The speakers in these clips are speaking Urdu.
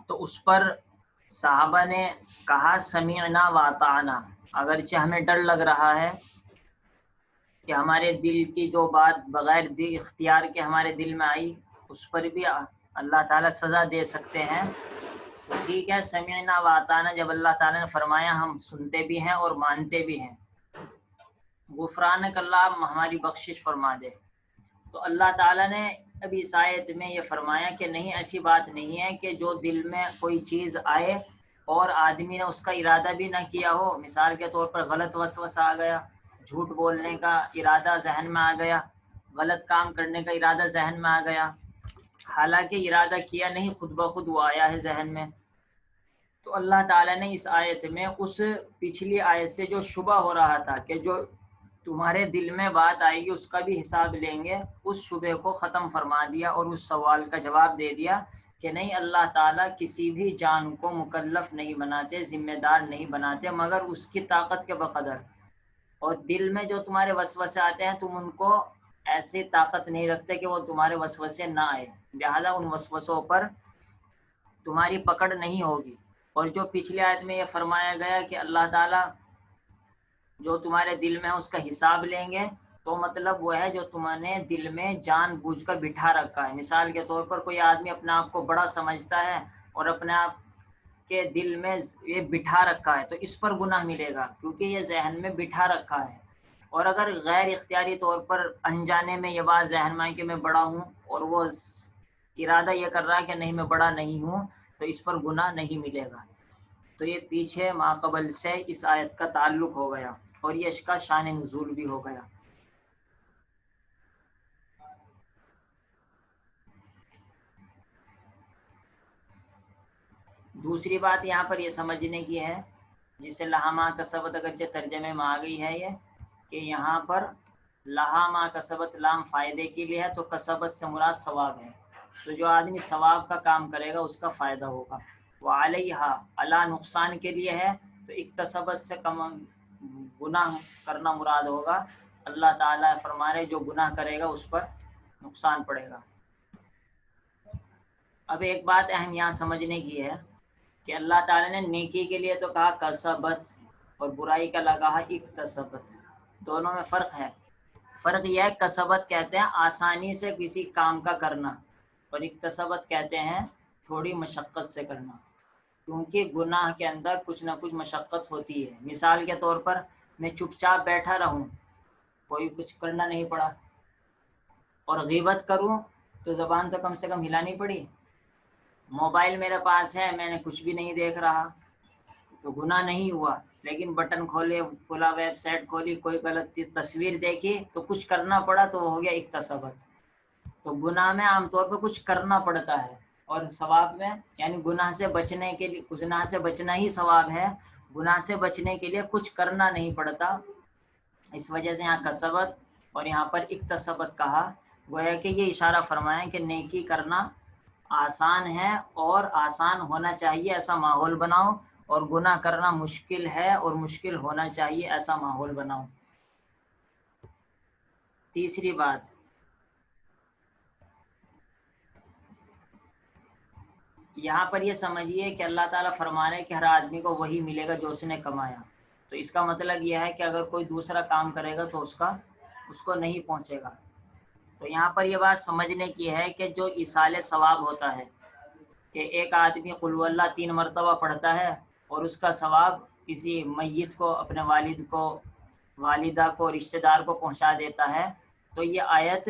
تو اس پر صحابہ نے کہا سمعنا واطعنا، اگرچہ ہمیں ڈر لگ رہا ہے کہ ہمارے دل کی جو بات بغیر اختیار کے ہمارے دل میں آئی اس پر بھی اللہ تعالیٰ سزا دے سکتے ہیں، تو ٹھیک ہے سمعنا واطعنا، جب اللہ تعالیٰ نے فرمایا ہم سنتے بھی ہیں اور مانتے بھی ہیں، غفرانک اللہ ہماری بخشش فرما دے۔ تو اللہ تعالیٰ نے ابھی اس آیت میں یہ فرمایا کہ نہیں، ایسی بات نہیں ہے کہ جو دل میں کوئی چیز آئے اور آدمی نے اس کا ارادہ بھی نہ کیا ہو، مثال کے طور پر غلط وسوسہ آ گیا، جھوٹ بولنے کا ارادہ ذہن میں آ گیا، غلط کام کرنے کا ارادہ ذہن میں آ گیا، حالانکہ ارادہ کیا نہیں، خود بخود وہ آیا ہے ذہن میں، تو اللہ تعالیٰ نے اس آیت میں اس پچھلی آیت سے جو شبہ ہو رہا تھا کہ جو تمہارے دل میں بات آئے گی اس کا بھی حساب لیں گے، اس شبہ کو ختم فرما دیا اور اس سوال کا جواب دے دیا کہ نہیں، اللہ تعالیٰ کسی بھی جان کو مکلف نہیں بناتے، ذمہ دار نہیں بناتے مگر اس کی طاقت کے بقدر، اور دل میں جو تمہارے وسوسے آتے ہیں تم ان کو ایسی طاقت نہیں رکھتے کہ وہ تمہارے وسوسے نہ آئے، لہذا ان وسوسوں پر تمہاری پکڑ نہیں ہوگی۔ اور جو پچھلی آیت میں یہ فرمایا گیا کہ اللہ تعالیٰ جو تمہارے دل میں ہے اس کا حساب لیں گے، تو مطلب وہ ہے جو تم نے دل میں جان بوجھ کر بٹھا رکھا ہے، مثال کے طور پر کوئی آدمی اپنے آپ کو بڑا سمجھتا ہے اور اپنے آپ کے دل میں یہ بٹھا رکھا ہے تو اس پر گناہ ملے گا، کیونکہ یہ ذہن میں بٹھا رکھا ہے۔ اور اگر غیر اختیاری طور پر انجانے میں یہ بات ذہن میں آئے کہ میں بڑا ہوں اور وہ ارادہ یہ کر رہا ہے کہ نہیں میں بڑا نہیں ہوں، تو اس پر گناہ نہیں ملے گا۔ تو یہ پیچھے ماقبل سے اس آیت کا تعلق ہو گیا اور یہ اس کا شان نزول بھی ہو گیا۔ دوسری بات یہاں پر یہ سمجھنے کی ہے، جسے لہا ما کسبت اگرچہ ترجمے میں آ گئی ہے یہ، کہ یہاں پر لہا ما کسبت لام فائدے کے لیے ہے، تو کسبت سے مراد ثواب ہے، تو جو آدمی ثواب کا کام کرے گا اس کا فائدہ ہوگا۔ وعلیہا اللہ نقصان کے لیے ہے، تو اکتسبت سے کم گناہ کرنا مراد ہوگا، اللہ تعالیٰ فرما رہے جو گناہ کرے گا اس پر نقصان پڑے گا۔ اب ایک بات اہم یہاں سمجھنے کی ہے کہ اللہ تعالیٰ نے نیکی کے لیے تو کہا کسبت اور برائی کا لگا اکتسبت، دونوں میں فرق ہے۔ فرق یہ ہے کسبت کہتے ہیں آسانی سے کسی کام کا کرنا، اور اکتسبت کہتے ہیں تھوڑی مشقت سے کرنا، کیونکہ گناہ کے اندر کچھ نہ کچھ مشقت ہوتی ہے۔ مثال کے طور پر میں چپ چاپ بیٹھا رہوں، کوئی کچھ کرنا نہیں پڑا، اور غیبت کروں تو زبان تو کم سے کم ہلانی پڑی، موبائل میرے پاس ہے میں نے کچھ بھی نہیں دیکھ رہا تو گناہ نہیں ہوا، لیکن بٹن کھولے، فلاں ویب سائٹ کھولی، کوئی غلط تصویر دیکھی تو کچھ کرنا پڑا تو وہ ہو گیا اکتسبت۔ تو گناہ میں عام طور پہ کچھ کرنا پڑتا ہے، اور ثواب میں یعنی گناہ سے بچنے کے لیے، گناہ سے بچنا ہی ثواب ہے، گناہ سے بچنے کے لیے کچھ کرنا نہیں پڑتا، اس وجہ سے یہاں کسبت اور یہاں پر اکتسبت کہا، گویا کہ یہ اشارہ فرمایا کہ نیکی کرنا آسان ہے اور آسان ہونا چاہیے ایسا ماحول بناؤ، اور گناہ کرنا مشکل ہے اور مشکل ہونا چاہیے ایسا ماحول بناؤ۔ تیسری بات، یہاں پر یہ سمجھیے کہ اللہ تعالیٰ فرما رہے ہیں کہ ہر آدمی کو وہی ملے گا جو اس نے کمایا، تو اس کا مطلب یہ ہے کہ اگر کوئی دوسرا کام کرے گا تو اس کو نہیں پہنچے گا۔ تو یہاں پر یہ بات سمجھنے کی ہے کہ جو ایصال ثواب ہوتا ہے کہ ایک آدمی قل هو اللہ 3 مرتبہ پڑھتا ہے اور اس کا ثواب کسی میت کو، اپنے والد کو، والدہ کو، رشتہ دار کو پہنچا دیتا ہے، تو یہ آیت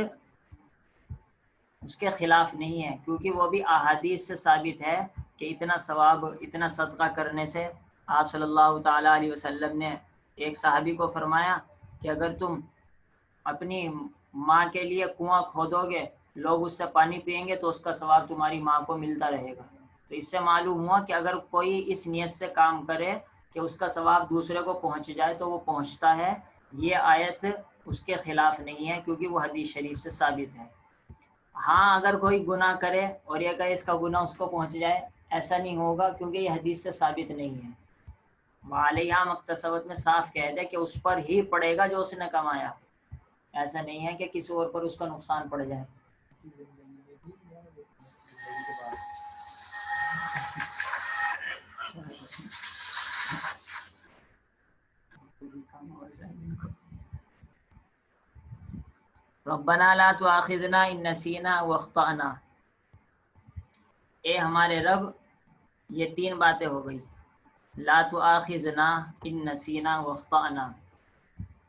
اس کے خلاف نہیں ہے، کیونکہ وہ بھی احادیث سے ثابت ہے کہ اتنا ثواب، اتنا صدقہ کرنے سے آپ صلی اللہ تعالیٰ علیہ وسلم نے ایک صحابی کو فرمایا کہ اگر تم اپنی ماں کے لیے کنواں کھودو گے، لوگ اس سے پانی پئیں گے تو اس کا ثواب تمہاری ماں کو ملتا رہے گا۔ تو اس سے معلوم ہوا کہ اگر کوئی اس نیت سے کام کرے کہ اس کا ثواب دوسرے کو پہنچ جائے تو وہ پہنچتا ہے، یہ آیت اس کے خلاف نہیں ہے کیونکہ وہ حدیث شریف سے ثابت ہے۔ ہاں اگر کوئی گناہ کرے اور یہ کہے اس کا گناہ اس کو پہنچ جائے، ایسا نہیں ہوگا کیونکہ یہ حدیث سے ثابت نہیں ہے۔ وعلیہا مکتسبت میں صاف کہہ دے کہ اس پر ہی پڑے گا جو اس نے کمایا، ایسا نہیں ہے کہ کسی اور پر اس کا نقصان پڑ جائے۔ ربنا لا تؤاخذنا ان نسینا واخطأنا، اے ہمارے رب، یہ 3 باتیں ہو گئی. لا تؤاخذنا ان نسینا واخطأنا،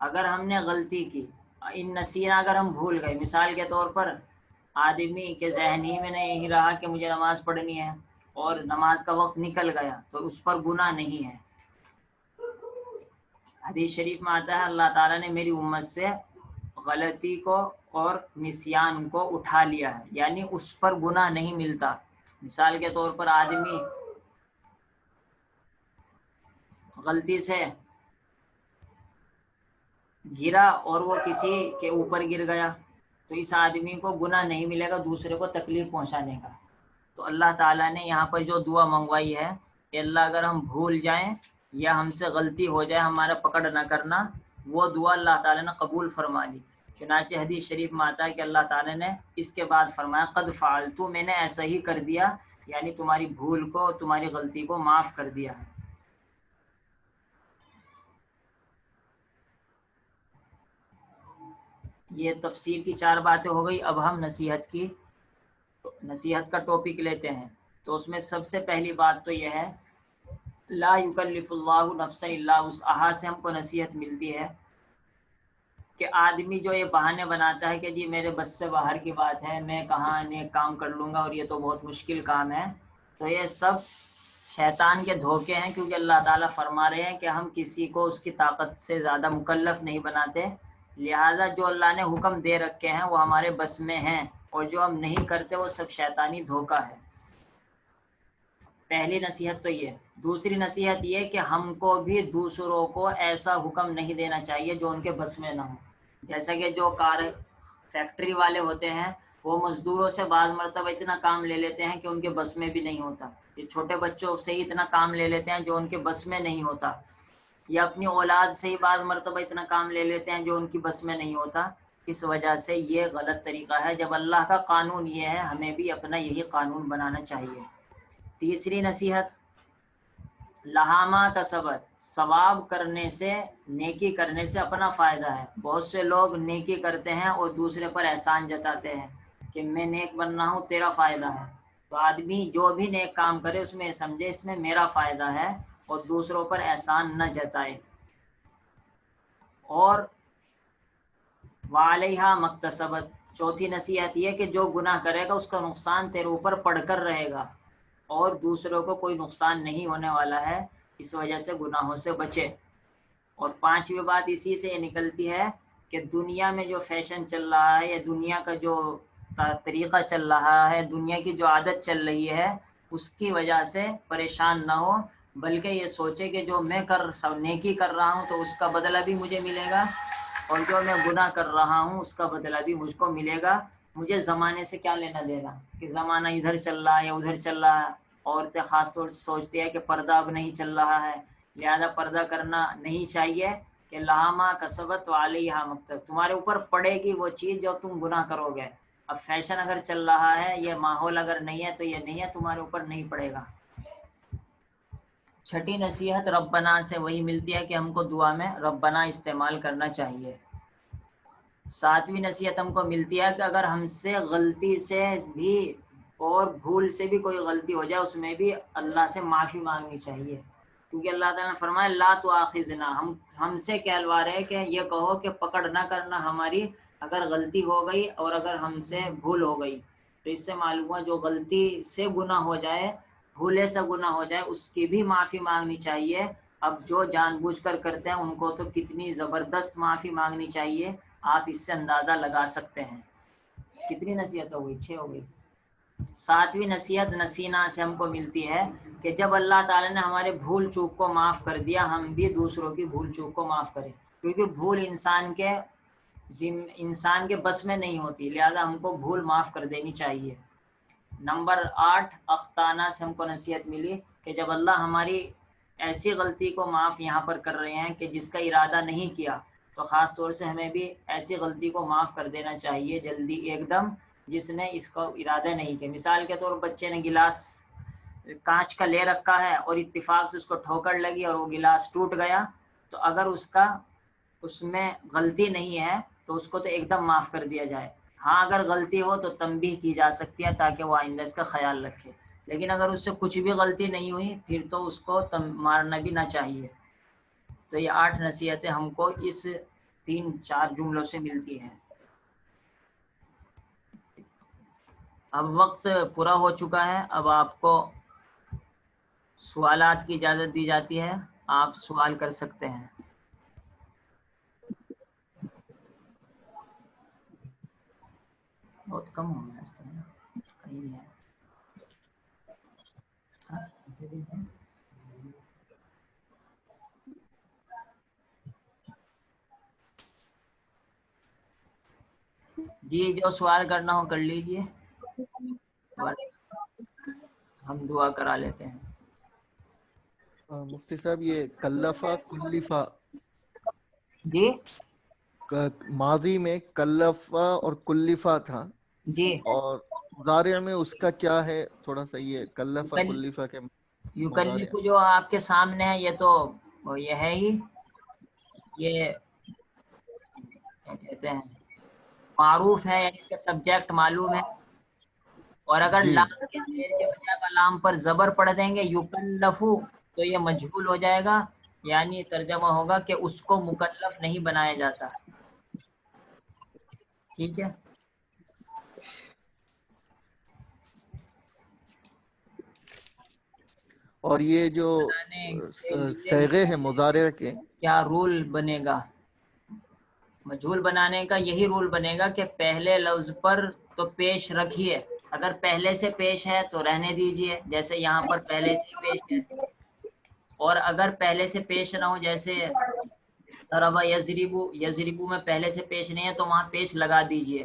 اگر ہم نے غلطی کی، ان نسینا اگر ہم بھول گئے، مثال کے طور پر آدمی کے ذہن ہی میں نہیں رہا کہ مجھے نماز پڑھنی ہے اور نماز کا وقت نکل گیا، تو اس پر گناہ نہیں ہے. حدیث شریف میں آتا ہے اللہ تعالیٰ نے میری امت سے غلطی کو اور نسیان کو اٹھا لیا ہے، یعنی اس پر گناہ نہیں ملتا. مثال کے طور پر آدمی غلطی سے گرا اور وہ کسی کے اوپر گر گیا، تو اس آدمی کو گناہ نہیں ملے گا دوسرے کو تکلیف پہنچانے کا. تو اللہ تعالیٰ نے یہاں پر جو دعا منگوائی ہے کہ اللہ اگر ہم بھول جائیں یا ہم سے غلطی ہو جائے ہمارا پکڑ نہ کرنا، وہ دعا اللہ تعالیٰ نے قبول فرما لی. چنانچہ حدیث شریف میں آتا ہے کہ اللہ تعالیٰ نے اس کے بعد فرمایا قد فعلت، میں نے ایسا ہی کر دیا، یعنی تمہاری بھول کو، تمہاری غلطی کو معاف کر دیا ہے. یہ تفسیر کی 4 باتیں ہو گئی. اب ہم نصیحت کا ٹاپک لیتے ہیں. تو اس میں سب سے پہلی بات تو یہ ہے لا یکلف اللہ نفسا الا وسعہا سے ہم کو نصیحت ملتی ہے کہ آدمی جو یہ بہانے بناتا ہے کہ جی میرے بس سے باہر کی بات ہے، میں کہاں نیک کام کر لوں گا اور یہ تو بہت مشکل کام ہے، تو یہ سب شیطان کے دھوکے ہیں. کیونکہ اللہ تعالیٰ فرما رہے ہیں کہ ہم کسی کو اس کی طاقت سے زیادہ مکلف نہیں بناتے، لہٰذا جو اللہ نے حکم دے رکھے ہیں وہ ہمارے بس میں ہیں، اور جو ہم نہیں کرتے وہ سب شیطانی دھوکہ ہے. پہلی نصیحت تو یہ. دوسری نصیحت یہ کہ ہم کو بھی دوسروں کو ایسا حکم نہیں دینا چاہیے جو ان کے بس میں نہ ہو. جیسا کہ جو فیکٹری والے ہوتے ہیں وہ مزدوروں سے بعض مرتبہ اتنا کام لے لیتے ہیں کہ ان کے بس میں بھی نہیں ہوتا. یہ چھوٹے بچوں سے ہی اتنا کام لے لیتے ہیں جو ان کے بس میں نہیں ہوتا، یا اپنی اولاد سے ہی بعض مرتبہ اتنا کام لے لیتے ہیں جو ان کی بس میں نہیں ہوتا. اس وجہ سے یہ غلط طریقہ ہے. جب اللہ کا قانون یہ ہے ہمیں بھی اپنا یہی قانون بنانا چاہیے. تیسری نصیحت لہامہ کا ثواب کرنے سے، نیکی کرنے سے اپنا فائدہ ہے. بہت سے لوگ نیکی کرتے ہیں اور دوسرے پر احسان جتاتے ہیں کہ میں نیک بن رہا ہوں تیرا فائدہ ہے. تو آدمی جو بھی نیک کام کرے اس میں سمجھے اس میں میرا فائدہ ہے اور دوسروں پر احسان نہ جتائے. اور وعلیہا مکتسبت، چوتھی نصیحت یہ کہ جو گناہ کرے گا اس کا نقصان تیرے اوپر پڑ کر رہے گا اور دوسروں کو کوئی نقصان نہیں ہونے والا ہے، اس وجہ سے گناہوں سے بچے. اور پانچویں بات اسی سے یہ نکلتی ہے کہ دنیا میں جو فیشن چل رہا ہے یا دنیا کا جو طریقہ چل رہا ہے، دنیا کی جو عادت چل رہی ہے، اس کی وجہ سے پریشان نہ ہو، بلکہ یہ سوچے کہ جو میں نیکی کر رہا ہوں تو اس کا بدلہ بھی مجھے ملے گا، اور جو میں گناہ کر رہا ہوں اس کا بدلہ بھی مجھ کو ملے گا. مجھے زمانے سے کیا لینا دینا کہ زمانہ ادھر چل رہا ہے یا ادھر چل رہا ہے. عورتیں خاص طور سے سوچتی ہے کہ پردہ اب نہیں چل رہا ہے لہذا پردہ کرنا نہیں چاہیے، کہ لہامہ کسبت وعلیہا مکتسبت، تمہارے اوپر پڑے گی وہ چیز جو تم گناہ کرو گے. اب فیشن اگر چل رہا ہے، یہ ماحول اگر نہیں ہے تو یہ نہیں ہے، تمہارے اوپر نہیں پڑے گا. چھٹی نصیحت ربنا سے وہی ملتی ہے کہ ہم کو دعا میں ربنا استعمال کرنا چاہیے. ساتویں نصیحت ہم کو ملتی ہے کہ اگر ہم سے غلطی سے بھی اور بھول سے بھی کوئی غلطی ہو جائے اس میں بھی اللہ سے معافی مانگنی چاہیے. کیونکہ اللہ تعالیٰ نے فرمایا لا تؤاخذنا، ہم سے کہلوا رہے کہ یہ کہو کہ پکڑ نہ کرنا ہماری اگر غلطی ہو گئی اور اگر ہم سے بھول ہو گئی. تو اس سے معلوم ہوا جو غلطی سے گناہ ہو جائے، بھولے سے گناہ ہو جائے، اس کی بھی معافی مانگنی چاہیے. اب جو جان بوجھ کر کرتے ہیں ان کو تو کتنی زبردست معافی مانگنی چاہیے، آپ اس سے اندازہ لگا سکتے ہیں. کتنی نصیحت ہو گئی؟ 6 ہو گئی. ساتویں نصیحت نسینا سے ہم کو ملتی ہے کہ جب اللہ تعالیٰ نے ہمارے بھول چوک کو معاف کر دیا، ہم بھی دوسروں کی بھول چوک کو معاف کریں. کیونکہ بھول انسان کے بس میں نہیں ہوتی، لہذا ہم کو بھول معاف کر دینی چاہیے. نمبر 8 اختانہ سے ہم کو نصیحت ملی کہ جب اللہ ہماری ایسی غلطی کو معاف یہاں پر کر رہے ہیں کہ جس کا ارادہ نہیں کیا، تو خاص طور سے ہمیں بھی ایسی غلطی کو معاف کر دینا چاہیے جلدی ایک دم، جس نے اس کا ارادہ نہیں کیا. مثال کے طور پر بچے نے گلاس کانچ کا لے رکھا ہے اور اتفاق سے اس کو ٹھوکر لگی اور وہ گلاس ٹوٹ گیا، تو اگر اس میں غلطی نہیں ہے تو اس کو تو ایک دم معاف کر دیا جائے. ہاں اگر غلطی ہو تو تنبیہ کی جا سکتی ہے تاکہ وہ آئندہ اس کا خیال رکھے، لیکن اگر اس سے کچھ بھی غلطی نہیں ہوئی پھر تو اس کو مارنا بھی نہ چاہیے. تو یہ 8 نصیحتیں ہم کو اس 3-4 جملوں سے ملتی ہیں. اب وقت پورا ہو چکا ہے، اب آپ کو سوالات کی اجازت دی جاتی ہے، آپ سوال کر سکتے ہیں. بہت کم ہو گیا اس طرح، کہیں نہیں ہے. ہاں، اسے بھی ہے. جی جو سوال کرنا ہو کر لیجئے، ہم دعا کرا لیتے ہیں. مفتی صاحب یہ کلفہ کلفہ جی ماضی میں کلفہ اور کلفہ تھا، جی اور مضارع میں اس کا کیا ہے؟ تھوڑا سا یہ کلفہ کلفہ کے مضارع. یکلف جو آپ کے سامنے ہے یہ تو یہ ہے ہی، یہ کیا کہتے ہیں معروف ہے، یعنی اس کا سبجیکٹ معلوم ہے. اور اگر جی لام کے زیر کے بجائے لام پر زبر پڑھ دیں گے یکلفو تو یہ مجہول ہو جائے گا، یعنی ترجمہ ہوگا کہ اس کو مکلف نہیں بنایا جاتا. ٹھیک ہے. اور یہ جو بنانے کے لیے صیغے ہیں مضارع کے، کیا رول بنے گا؟ مجہول بنانے کا یہی رول بنے گا کہ پہلے لفظ پر تو پیش رکھیے، اگر پہلے سے پیش ہے تو رہنے دیجئے جیسے یہاں پر پہلے سے پیش ہے، اور اگر پہلے سے پیش نہ ہو جیسے ضرب یضربو، یضربو میں پہلے سے پیش نہیں ہے تو وہاں پیش لگا دیجئے.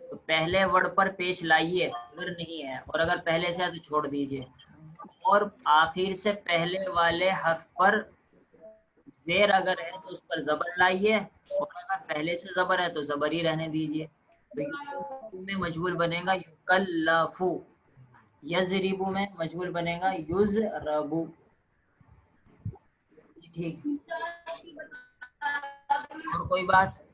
تو پہلے ورڈ پر پیش لائیے اگر نہیں ہے، اور اگر پہلے سے ہے تو چھوڑ دیجئے. اور آخر سے پہلے والے حرف پر زیر اگر ہے تو اس پر زبر لائیے، اور اگر پہلے سے زبر ہے تو زبر ہی رہنے دیجئے. تو یضربو میں مجہول بنے گا یکلفو، یضربو میں مجہول بنے گا یضربو. ٹھیک. اور کوئی بات؟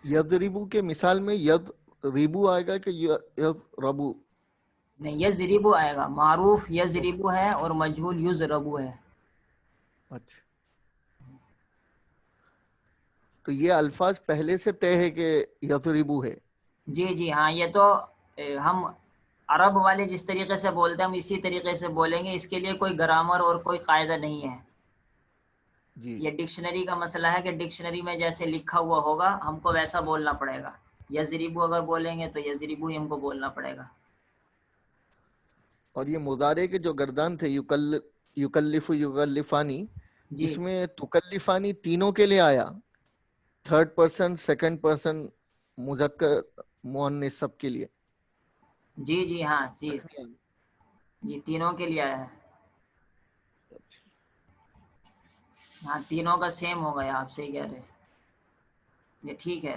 یضربو کے مثال میں ید ریبو آئے گا کہ یضربو؟ نہیں، یضربو آئے گا. معروف یضربو ہے اور مجہول یضربو ہے. اچھا، تو یہ الفاظ پہلے سے طے ہے کہ یضربو ہے؟ جی جی ہاں، یہ تو ہم عرب والے جس طریقے سے بولتے ہیں ہم اسی طریقے سے بولیں گے، اس کے لیے کوئی گرامر اور کوئی قاعدہ نہیں ہے. جی یہ ڈکشنری کا مسئلہ ہے کہ ڈکشنری میں جیسے لکھا ہوا ہوگا ہم کو ویسا بولنا پڑے گا. یضربو اگر بولیں گے تو یضربو ہی ہم کو بولنا پڑے گا. اور یہ مضارع کے جو گردان تھے یکلف یکلفانی، جی اس میں تکلفانی تینوں کے لیے آیا، تھرڈ پرسن، سیکنڈ پرسن، مذکر مؤنث سب کے لیے. جی جی ہاں جی تسنیہ. جی تینوں کے لیے آیا ہے. ہاں تینوں کا سیم ہو گیا، آپ صحیح کہہ رہے. یہ ٹھیک ہے.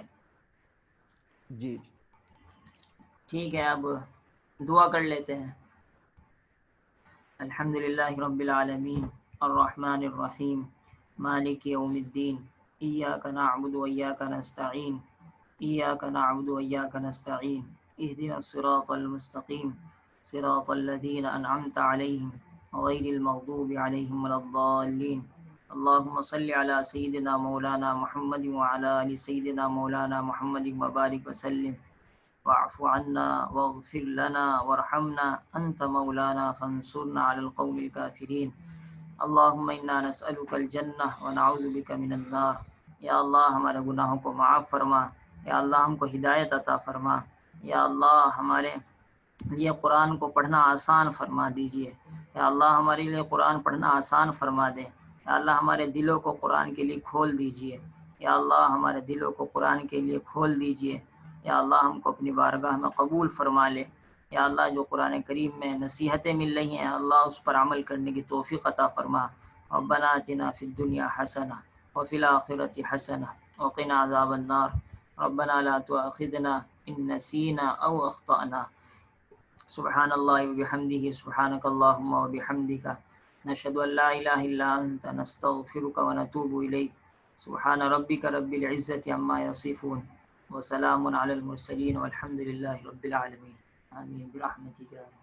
جی ٹھیک ہے، اب دعا کر لیتے ہیں. الحمد للہ رب العالمین الرحمن الرحیم مالک یوم الدین ایاک نعبد و ایاک نستعین ایاک نعبد و ایاک نستعین اهدنا الصراط المستقیم صراط الذین انعمت علیہم غیر المغضوب علیہم ولا الضالین. اللهم صل على سيدنا مولانا محمد وعلى آل سيدنا مولانا محمد وبارك وسلم واعف عنا واغفر لنا وارحمنا أنت مولانا فانصرنا على القوم الكافرين. اللهم إنا نسألك الجنة ونعوذ بك من النار. یا اللہ ہمارے گناہوں کو معاف فرما، یا اللہ ہم کو ہدایت عطا فرما، یا اللہ ہمارے لیے قرآن کو پڑھنا آسان فرما دیجئے، یا اللہ ہمارے لیے قرآن پڑھنا آسان فرما دے، یا اللہ ہمارے دلوں کو قرآن کے لیے کھول دیجئے، یا اللہ ہمارے دلوں کو قرآن کے لیے کھول دیجئے، یا اللہ ہم کو اپنی بارگاہ میں قبول فرما لے. یا اللہ جو قرآن کریم میں نصیحتیں مل رہی ہیں اللہ اس پر عمل کرنے کی توفیق عطا فرما. ربنا آتنا فی الدنیا حسنہ وفی الآخرۃ حسنہ وقنا عذاب النار. ربنا لا تؤاخذنا ان نسینا او اخطأنا. سبحان اللہ وبحمدہ سبحانک اللہم وبحمدک نشہد ان لا الہ الا انت نستغفرک ونتوب الیک سبحان ربک رب العزة عما یصفون وسلام علی المرسلین والحمد للہ رب العالمین آمین برحمتک یا رب